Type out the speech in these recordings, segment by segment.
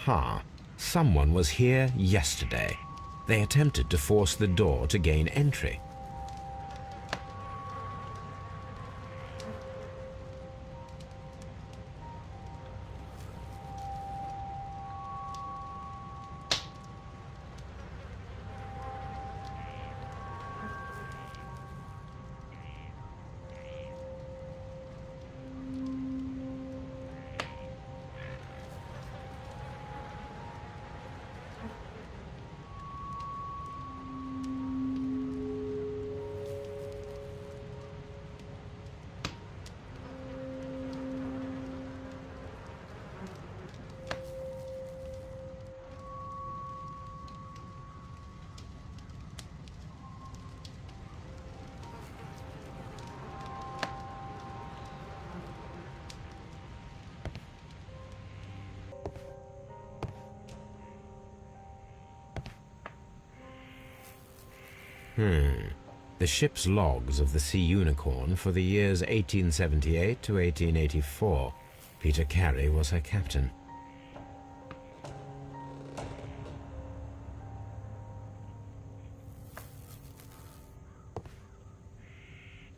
Aha! Someone was here yesterday. They attempted to force the door to gain entry. The ship's logs of the Sea Unicorn for the years 1878 to 1884. Peter Carey was her captain.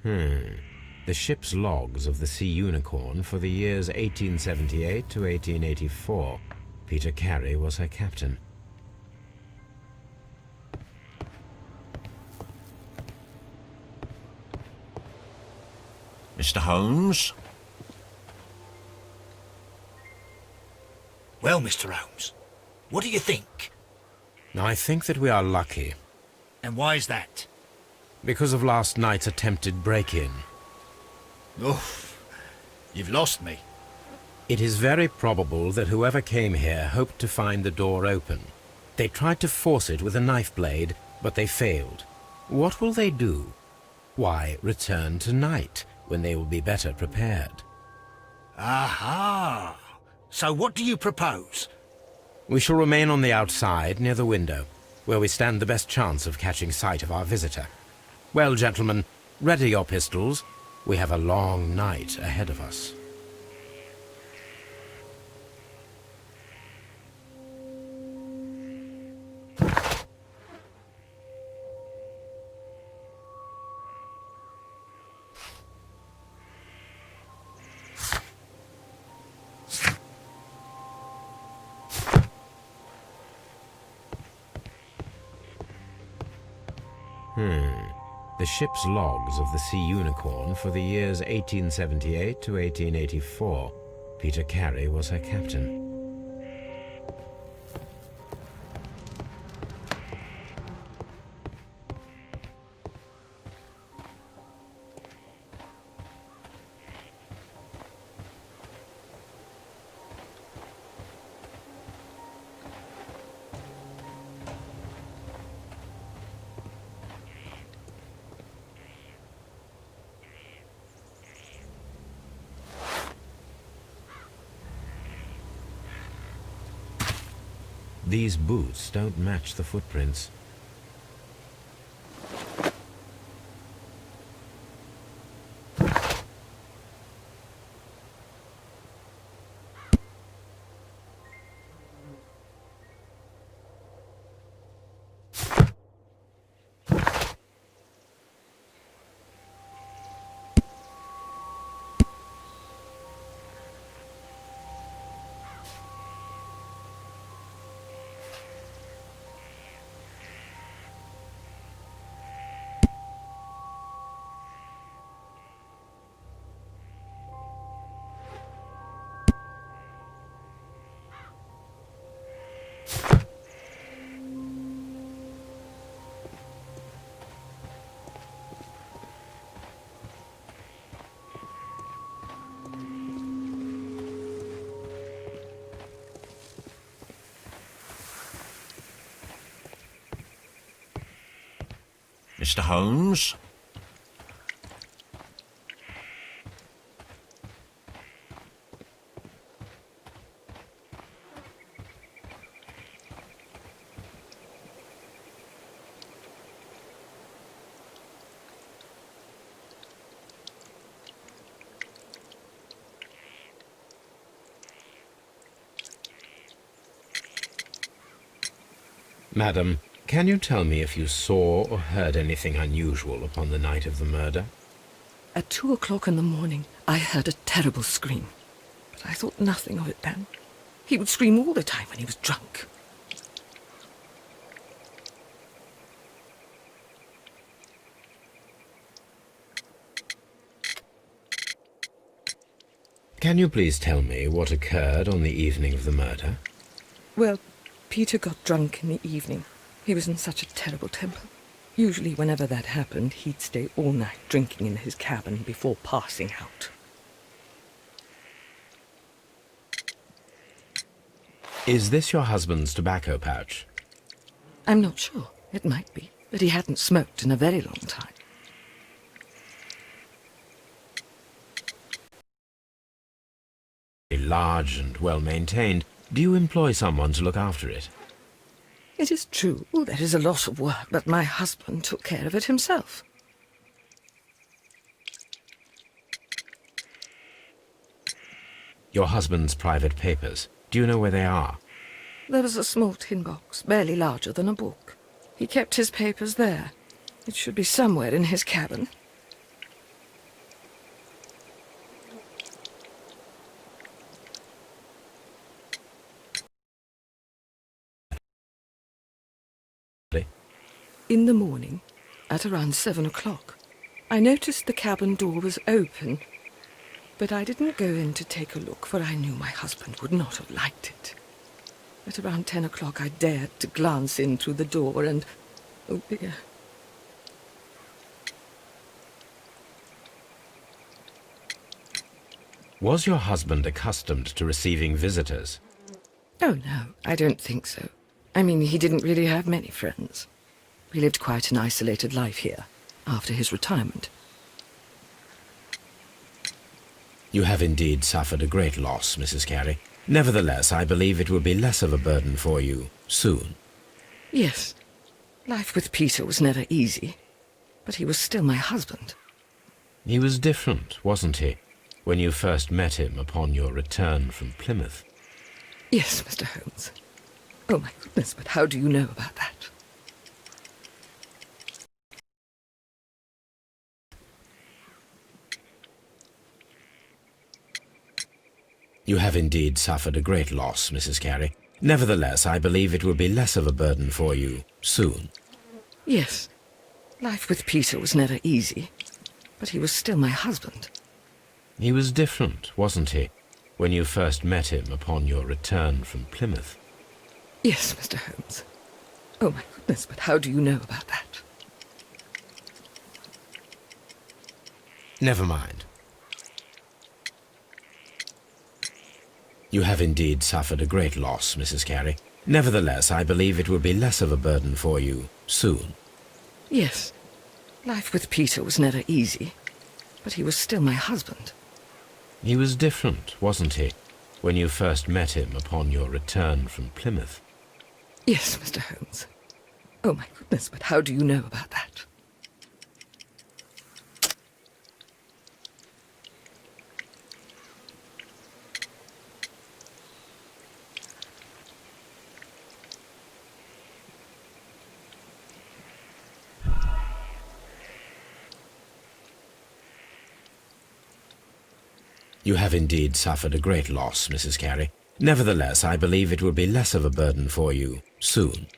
The ship's logs of the Sea Unicorn for the years 1878 to 1884. Peter Carey was her captain. Mr. Holmes? Well, Mr. Holmes, what do you think? I think that we are lucky, And why is that? because of last night's attempted break-in. Oof, you've lost me. It is very probable that whoever came here hoped to find the door open. They tried to force it with a knife blade, but they failed. What will they do? Why, return tonight, when they will be better prepared. Aha! So what do you propose? We shall remain on the outside, near the window, where we stand the best chance of catching sight of our visitor. Well, gentlemen, ready your pistols. We have a long night ahead of us. The ship's logs of the Sea Unicorn for the years 1878 to 1884. Peter Carey was her captain. These boots don't match the footprints. Mr. Holmes? Madam, can you tell me if you saw or heard anything unusual upon the night of the murder? At 2 o'clock in the morning, I heard a terrible scream. But I thought nothing of it then. He would scream all the time when he was drunk. Can you please tell me what occurred on the evening of the murder? Well, Peter got drunk in the evening. He was in such a terrible temper. Usually whenever that happened, he'd stay all night drinking in his cabin before passing out. Is this your husband's tobacco pouch? I'm not sure. It might be. But he hadn't smoked in a very long time. Large and well-maintained. Do you employ someone to look after it? It is true, there is a lot of work, but my husband took care of it himself. Your husband's private papers. Do you know where they are? There was a small tin box, barely larger than a book. He kept his papers there. It should be somewhere in his cabin. In the morning, at around 7 o'clock, I noticed the cabin door was open, but I didn't go in to take a look, for I knew my husband would not have liked it. At around 10 o'clock, I dared to glance in through the door and, oh dear. Was your husband accustomed to receiving visitors? Oh no, I don't think so. I mean, he didn't really have many friends. He lived quite an isolated life here, after his retirement. You have indeed suffered a great loss, Mrs. Carey. Nevertheless, I believe it will be less of a burden for you soon. Yes. Life with Peter was never easy, but he was still my husband. He was different, wasn't he, when you first met him upon your return from Plymouth? Yes, Mr. Holmes. Oh my goodness, but how do you know about that? You have indeed suffered a great loss, Mrs. Carey. Nevertheless, I believe it will be less of a burden for you soon. Yes. Life with Peter was never easy, but he was still my husband. He was different, wasn't he, when you first met him upon your return from Plymouth? Yes, Mr. Holmes. Oh my goodness, but how do you know about that? Never mind. You have indeed suffered a great loss, Mrs. Carey. Nevertheless, I believe it will be less of a burden for you soon. Yes. Life with Peter was never easy, but he was still my husband. He was different, wasn't he, when you first met him upon your return from Plymouth? Yes, Mr. Holmes. Oh my goodness, but how do you know about that? You have indeed suffered a great loss, Mrs. Carey. Nevertheless, I believe it will be less of a burden for you soon.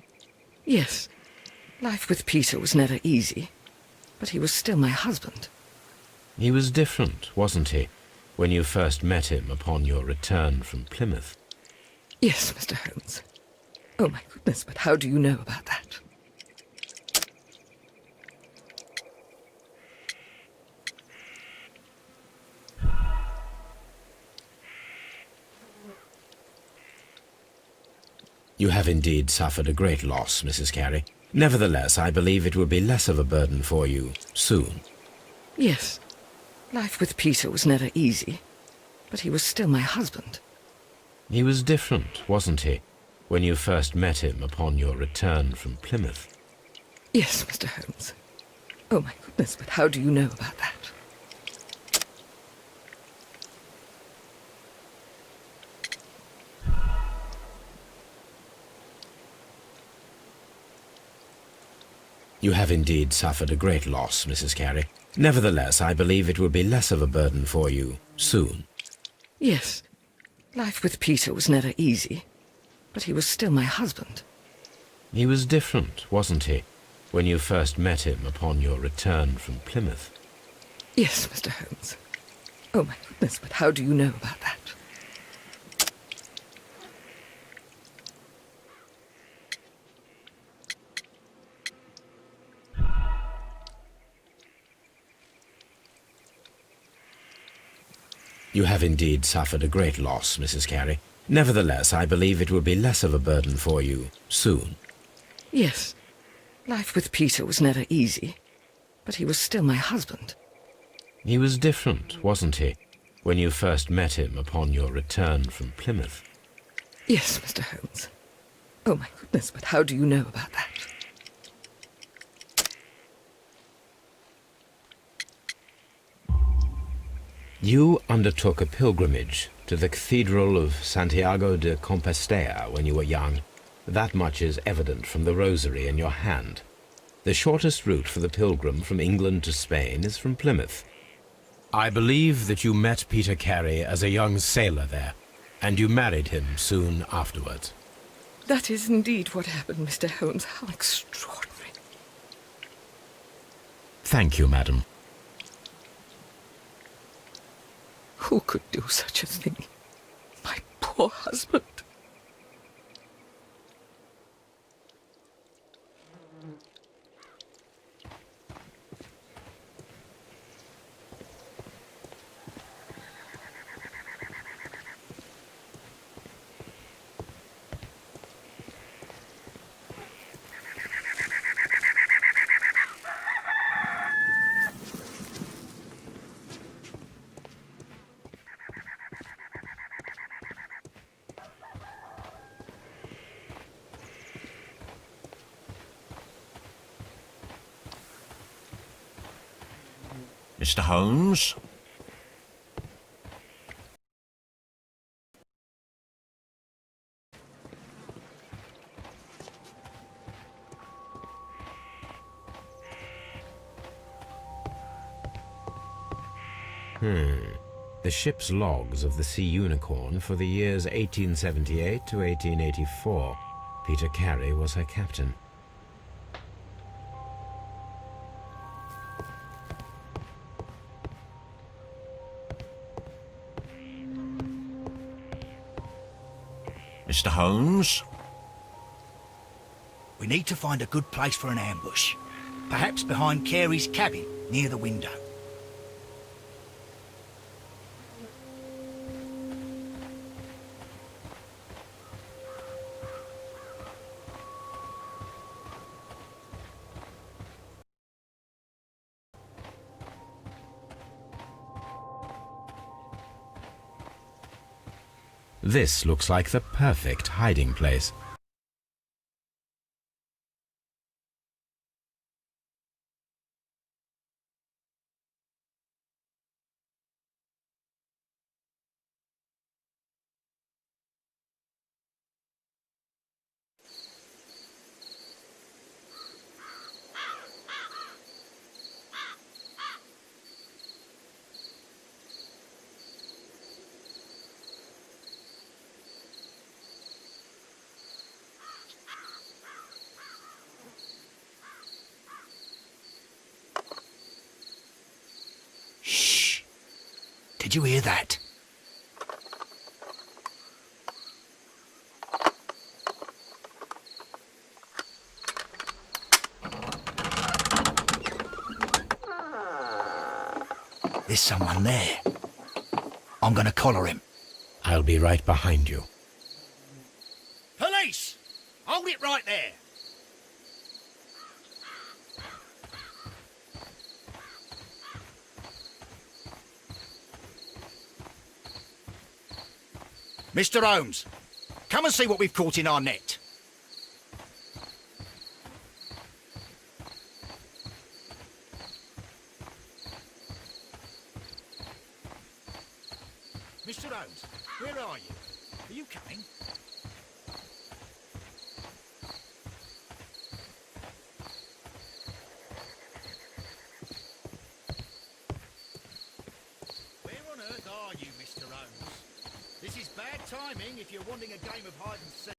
Yes. Life with Peter was never easy, but he was still my husband. He was different, wasn't he, when you first met him upon your return from Plymouth? Yes, Mr. Holmes. Oh my goodness, but how do you know about that? You have indeed suffered a great loss, Mrs. Carey. Nevertheless, I believe it will be less of a burden for you soon. Yes. Life with Peter was never easy, but he was still my husband. He was different, wasn't he, when you first met him upon your return from Plymouth? Yes, Mr. Holmes. Oh my goodness, but how do you know about that? You have indeed suffered a great loss, Mrs. Carey. Nevertheless, I believe it will be less of a burden for you soon. Yes, life with Peter was never easy, but he was still my husband. He was different, wasn't he, when you first met him upon your return from Plymouth? Yes, Mr. Holmes. Oh, my goodness, but how do you know about that? You have indeed suffered a great loss, Mrs. Carey. Nevertheless, I believe it will be less of a burden for you soon. Yes, life with Peter was never easy, but he was still my husband. He was different, wasn't he, when you first met him upon your return from Plymouth? Yes, Mr. Holmes. Oh, my goodness, but how do you know about that? You undertook a pilgrimage to the Cathedral of Santiago de Compostela when you were young. That much is evident from the rosary in your hand. The shortest route for the pilgrim from England to Spain is from Plymouth. I believe that you met Peter Carey as a young sailor there, and you married him soon afterwards. That is indeed what happened, Mr. Holmes. How extraordinary. Thank you, madam. Who could do such a thing? My poor husband. Mr. Holmes? The ship's logs of the Sea Unicorn for the years 1878 to 1884. Peter Carey was her captain. Mr. Holmes? We need to find a good place for an ambush. Perhaps behind Carey's cabin, near the window. This looks like the perfect hiding place. Did you hear that? There's someone there. I'm gonna collar him. I'll be right behind you. Police! Hold it right there! Mr. Holmes, come and see what we've caught in our net. Mr. Holmes, where are you? Are you coming? is bad timing if you're wanting a game of hide and seek.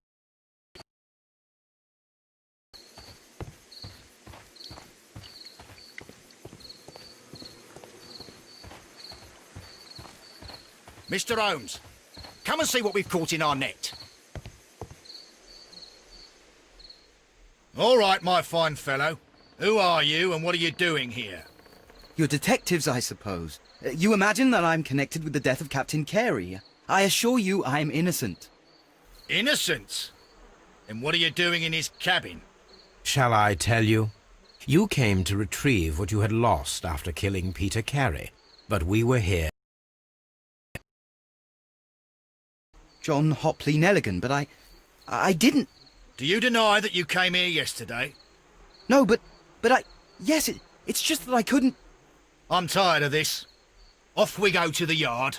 Mr. Holmes, come and see what we've caught in our net. All right, my fine fellow. Who are you and what are you doing here? You're detectives, I suppose. You imagine that I'm connected with the death of Captain Carey. I assure you I'm innocent. Innocent? And what are you doing in his cabin? Shall I tell you? You came to retrieve what you had lost after killing Peter Carey, but we were here. John Hopley Nelligan, but I didn't... Do you deny that you came here yesterday? No, but yes, it's just that I couldn't... I'm tired of this. Off we go to the yard.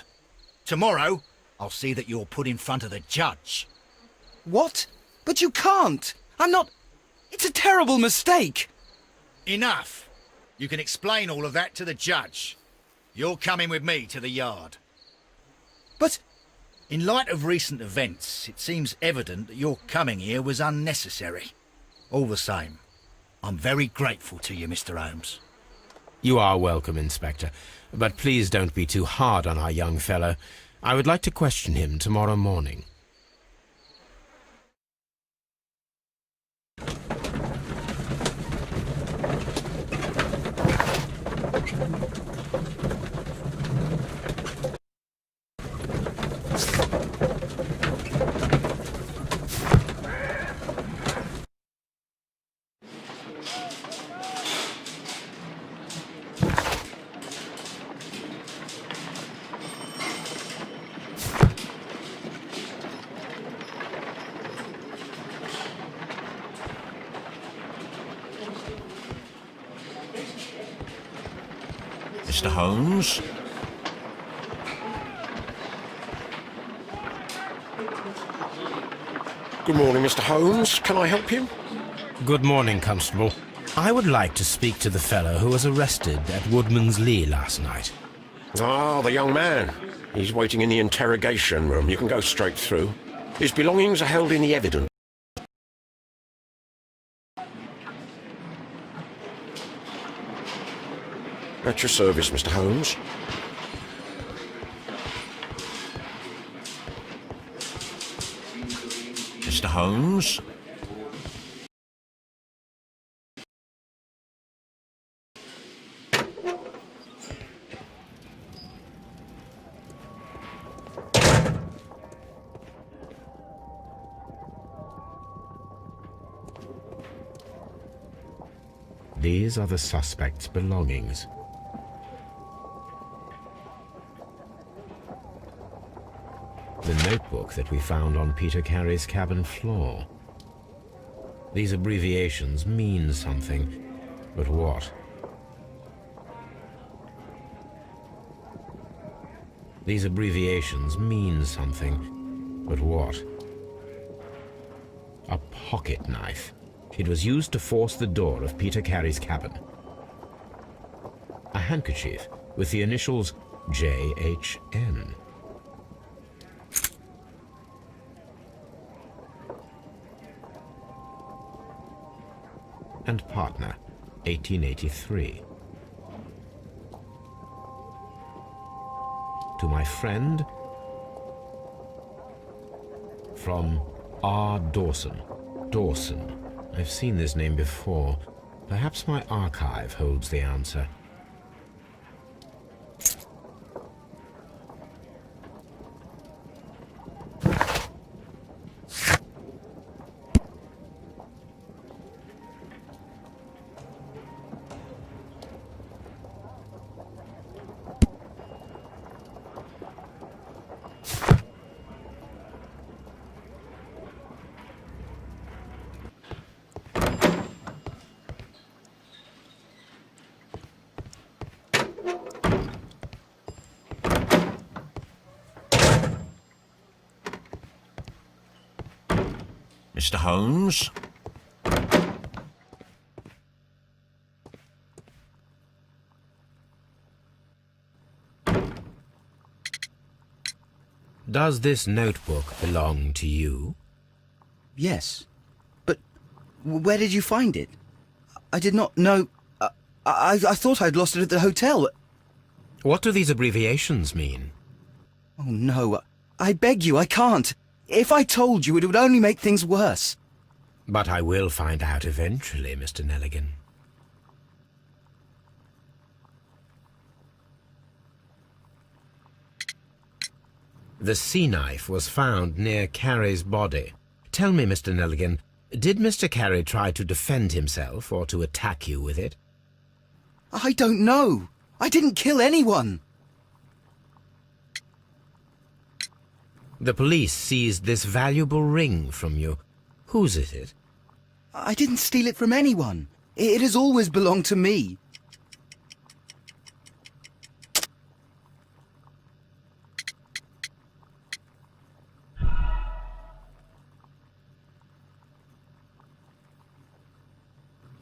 Tomorrow, I'll see that you're put in front of the judge. What? But you can't! I'm not... It's a terrible mistake! Enough. You can explain all of that to the judge. You're coming with me to the yard. But... In light of recent events, it seems evident that your coming here was unnecessary. All the same, I'm very grateful to you, Mr. Holmes. You are welcome, Inspector, but please don't be too hard on our young fellow. I would like to question him tomorrow morning. Mr. Holmes? Good morning, Mr. Holmes. Can I help you? Good morning, Constable. I would like to speak to the fellow who was arrested at Woodman's Lee last night. Ah, the young man. He's waiting in the interrogation room. You can go straight through. His belongings are held in the evidence. At your service, Mr. Holmes. Mr. Holmes? These are the suspect's belongings. The notebook that we found on Peter Carey's cabin floor. These abbreviations mean something, but what? These abbreviations mean something, but what? A pocket knife. It was used to force the door of Peter Carey's cabin. A handkerchief with the initials JHN. And partner, 1883. To my friend, from R. Dawson. Dawson. I've seen this name before. Perhaps my archive holds the answer. Mr. Holmes? Does this notebook belong to you? Yes. But where did you find it? I did not know... I thought I'd lost it at the hotel. What do these abbreviations mean? Oh, no. I beg you, I can't. If I told you, it would only make things worse. But I will find out eventually, Mr. Nelligan. The sea knife was found near Carey's body. Tell me, Mr. Nelligan, did Mr. Carey try to defend himself or to attack you with it? I don't know. I didn't kill anyone. The police seized this valuable ring from you. Whose is it? I didn't steal it from anyone. It has always belonged to me.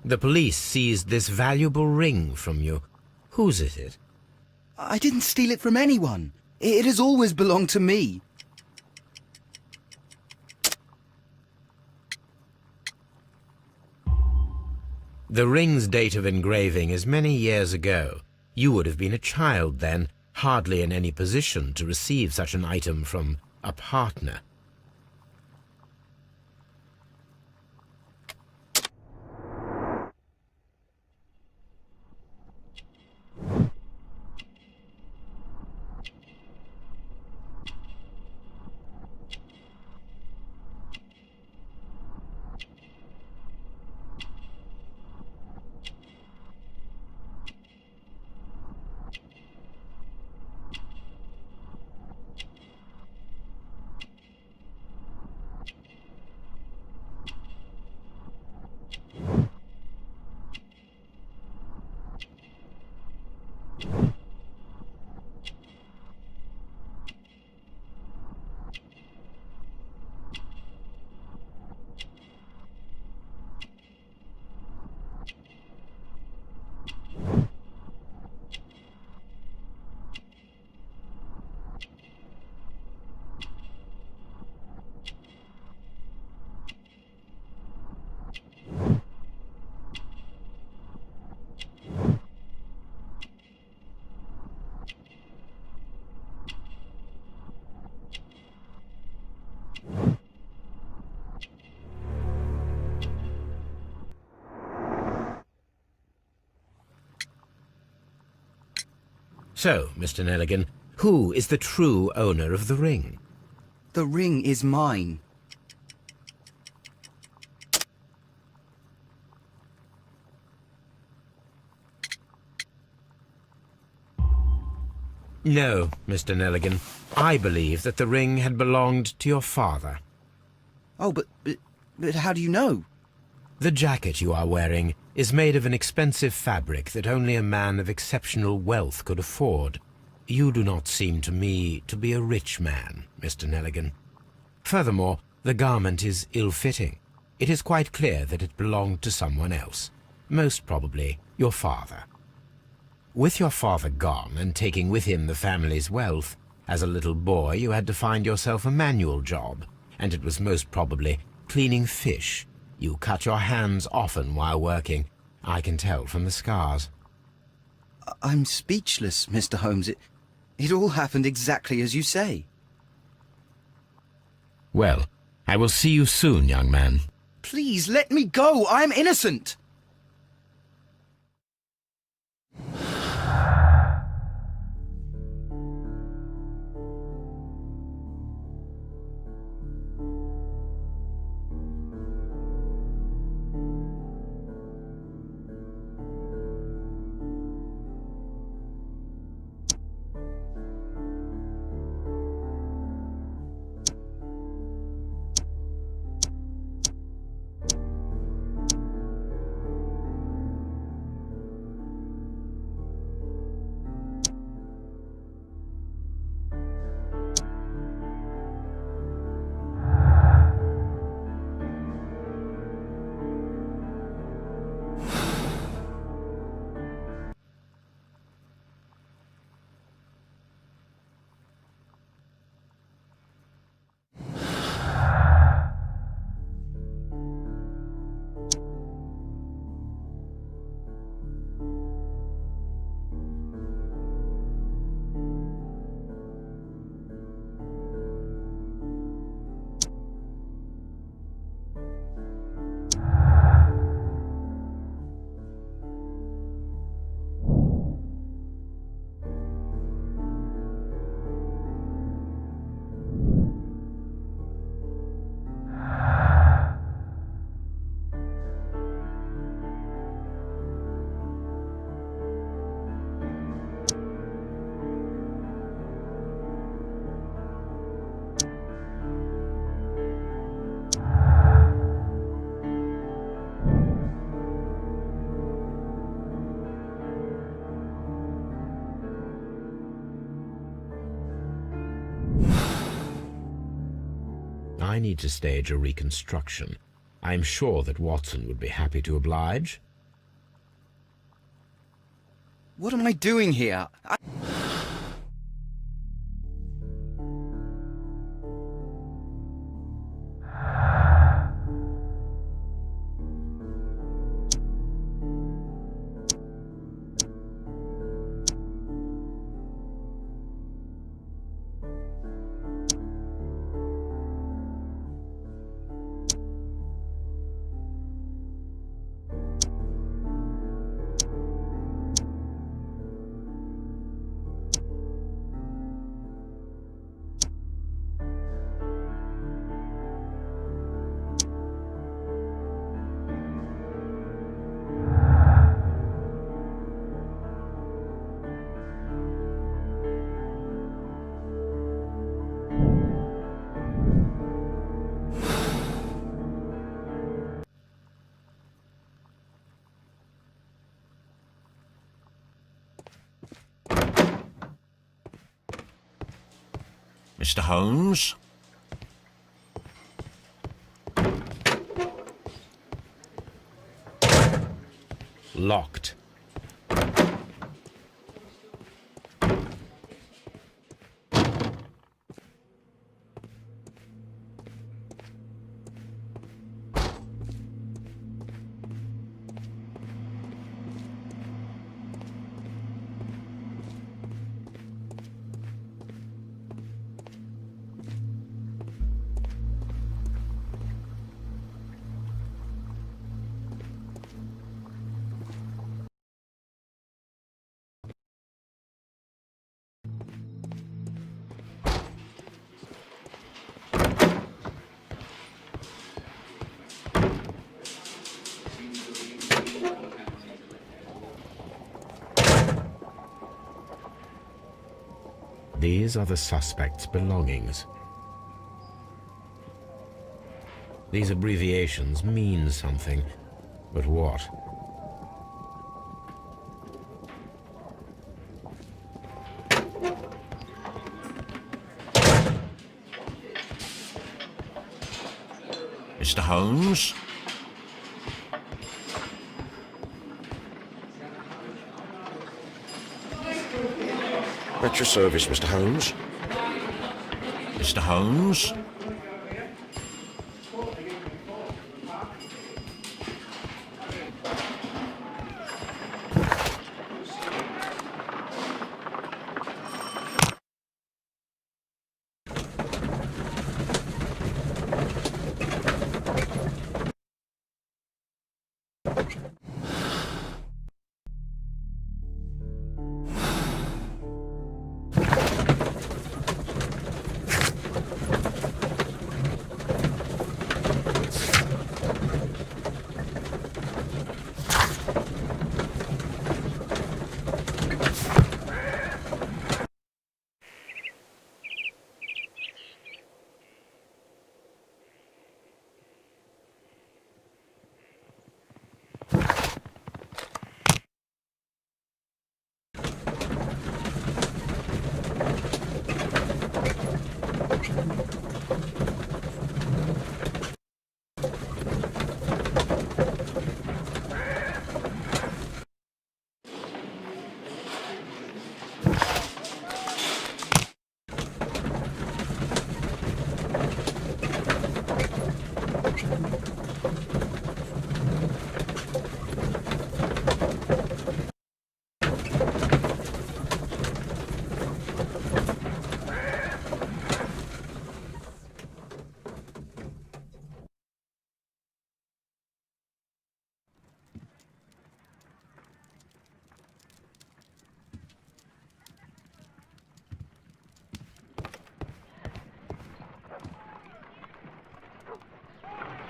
The police seized this valuable ring from you. Whose is it? I didn't steal it from anyone. It has always belonged to me. The ring's date of engraving is many years ago. You would have been a child then, hardly in any position to receive such an item from a partner. So, Mr. Nelligan, who is the true owner of the ring? The ring is mine. No, Mr. Nelligan. I believe that the ring had belonged to your father. Oh, but how do you know? The jacket you are wearing is made of an expensive fabric that only a man of exceptional wealth could afford. You do not seem to me to be a rich man, Mr. Nelligan. Furthermore, the garment is ill-fitting. It is quite clear that it belonged to someone else, most probably your father. With your father gone and taking with him the family's wealth, as a little boy you had to find yourself a manual job, and it was most probably cleaning fish. You cut your hands often while working. I can tell from the scars. I'm speechless, Mr. Holmes. It all happened exactly as you say. Well, I will see you soon, young man. Please, let me go. I'm innocent. I need to stage a reconstruction. I'm sure that Watson would be happy to oblige. What am I doing here? Mr. Holmes? Locked. These are the suspect's belongings. These abbreviations mean something, but what? Mr. Holmes? At your service, Mr. Holmes. Mr. Holmes?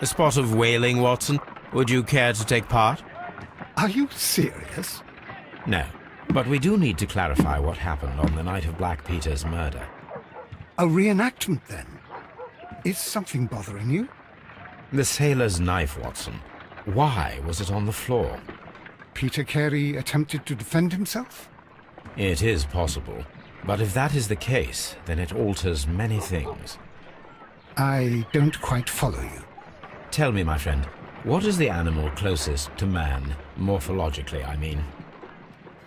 A spot of whaling, Watson. Would you care to take part? Are you serious? No, but we do need to clarify what happened on the night of Black Peter's murder. A reenactment, then? Is something bothering you? The sailor's knife, Watson. Why was it on the floor? Peter Carey attempted to defend himself? It is possible. But if that is the case, then it alters many things. I don't quite follow you. Tell me, my friend, what is the animal closest to man, morphologically, I mean?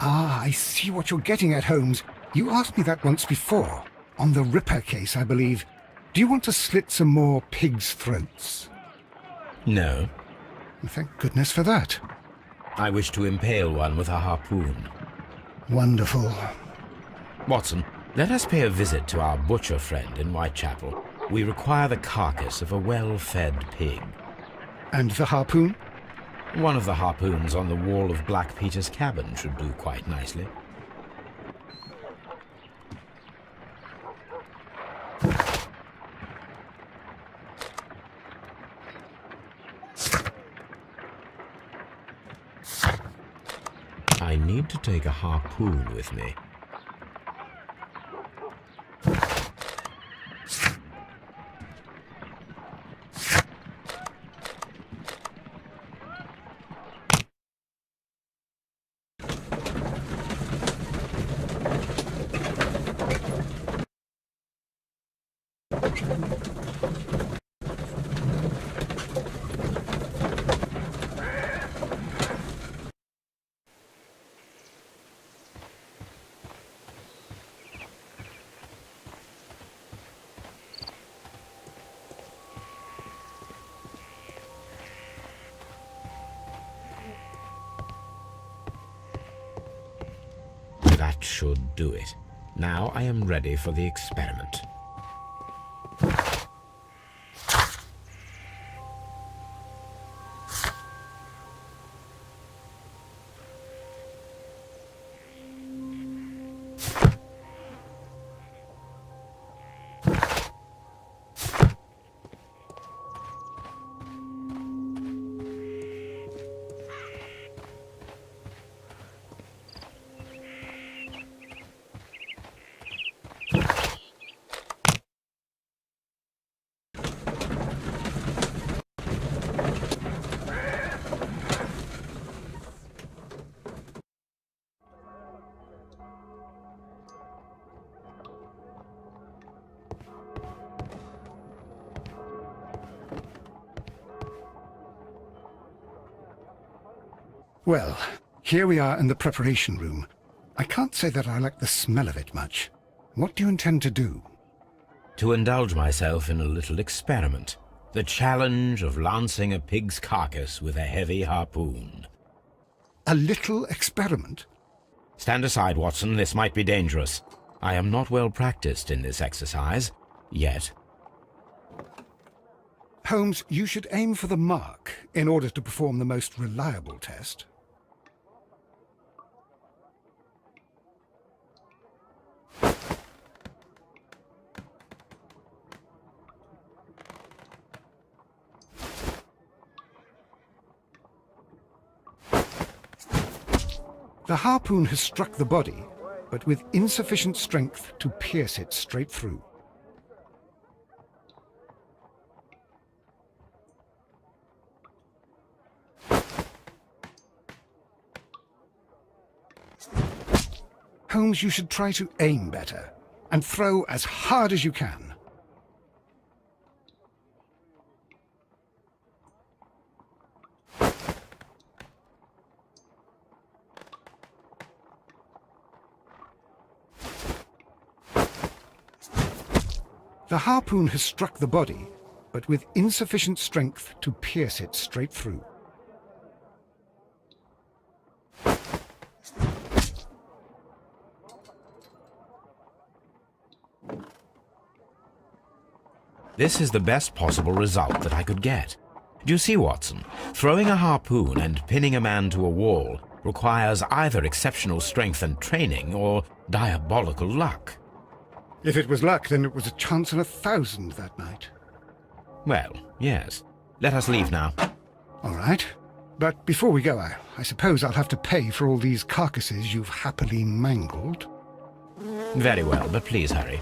Ah, I see what you're getting at, Holmes. You asked me that once before. On the Ripper case, I believe. Do you want to slit some more pigs' throats? No. Thank goodness for that. I wish to impale one with a harpoon. Wonderful. Watson, let us pay a visit to our butcher friend in Whitechapel. We require the carcass of a well-fed pig. And the harpoon? One of the harpoons on the wall of Black Peter's cabin should do quite nicely. I need to take a harpoon with me. That should do it. Now I am ready for the experiment. Well, here we are in the preparation room. I can't say that I like the smell of it much. What do you intend to do? To indulge myself in a little experiment. The challenge of lancing a pig's carcass with a heavy harpoon. A little experiment? Stand aside, Watson. This might be dangerous. I am not well practiced in this exercise, yet. Holmes, you should aim for the mark in order to perform the most reliable test. The harpoon has struck the body, but with insufficient strength to pierce it straight through. Holmes, you should try to aim better, and throw as hard as you can. The harpoon has struck the body, but with insufficient strength to pierce it straight through. This is the best possible result that I could get. Do you see, Watson? Throwing a harpoon and pinning a man to a wall requires either exceptional strength and training or diabolical luck. If it was luck, then it was a chance in 1,000 that night. Well, yes. Let us leave now. All right. But before we go, I suppose I'll have to pay for all these carcasses you've happily mangled. Very well, but please hurry.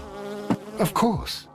Of course.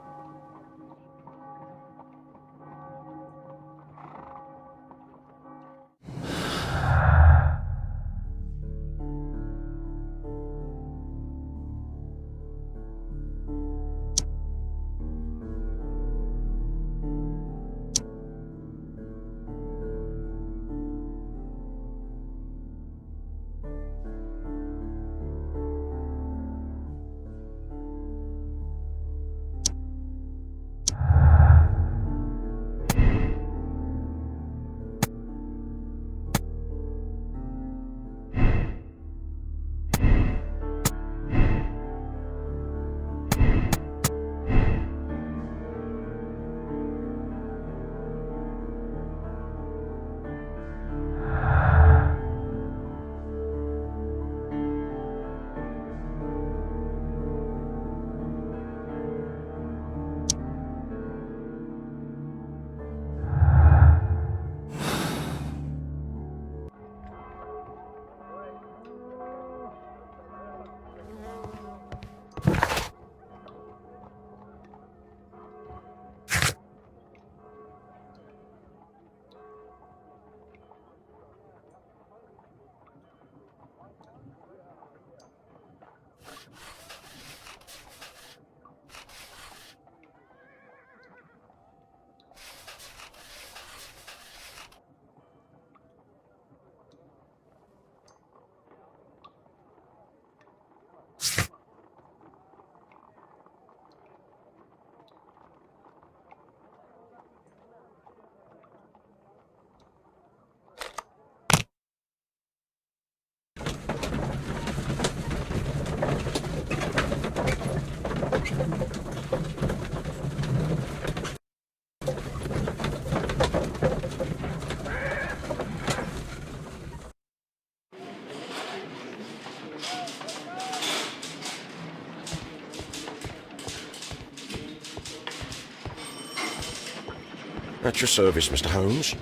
At your service, Mr. Holmes.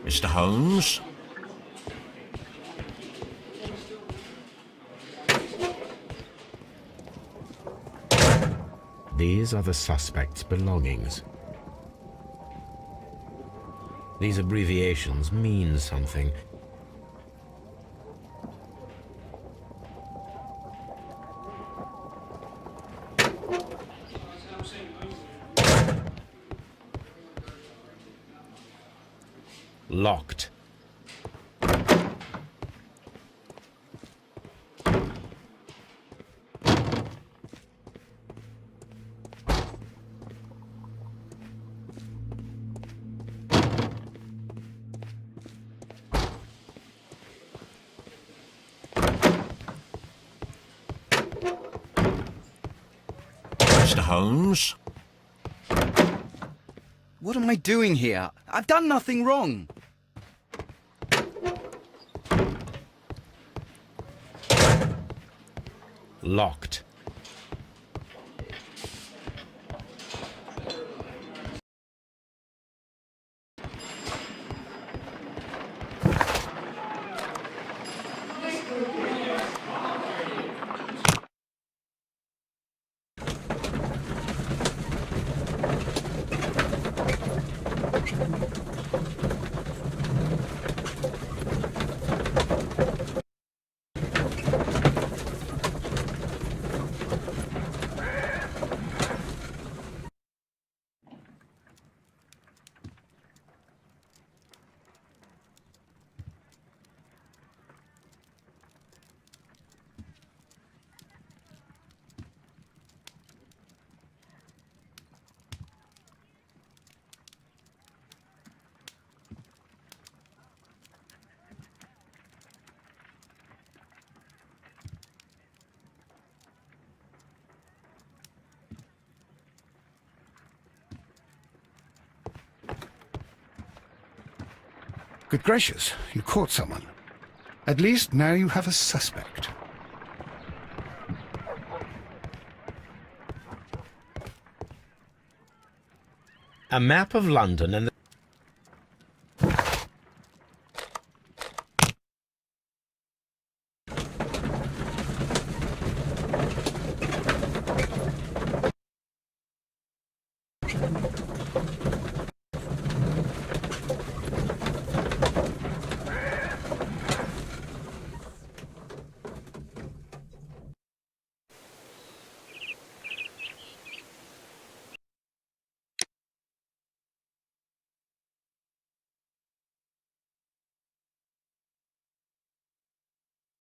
Mr. Holmes? These are the suspect's belongings. These abbreviations mean something. Locked. Mr. Holmes? What am I doing here? I've done nothing wrong. Locked. Good gracious, you caught someone. At least now you have a suspect. A map of London and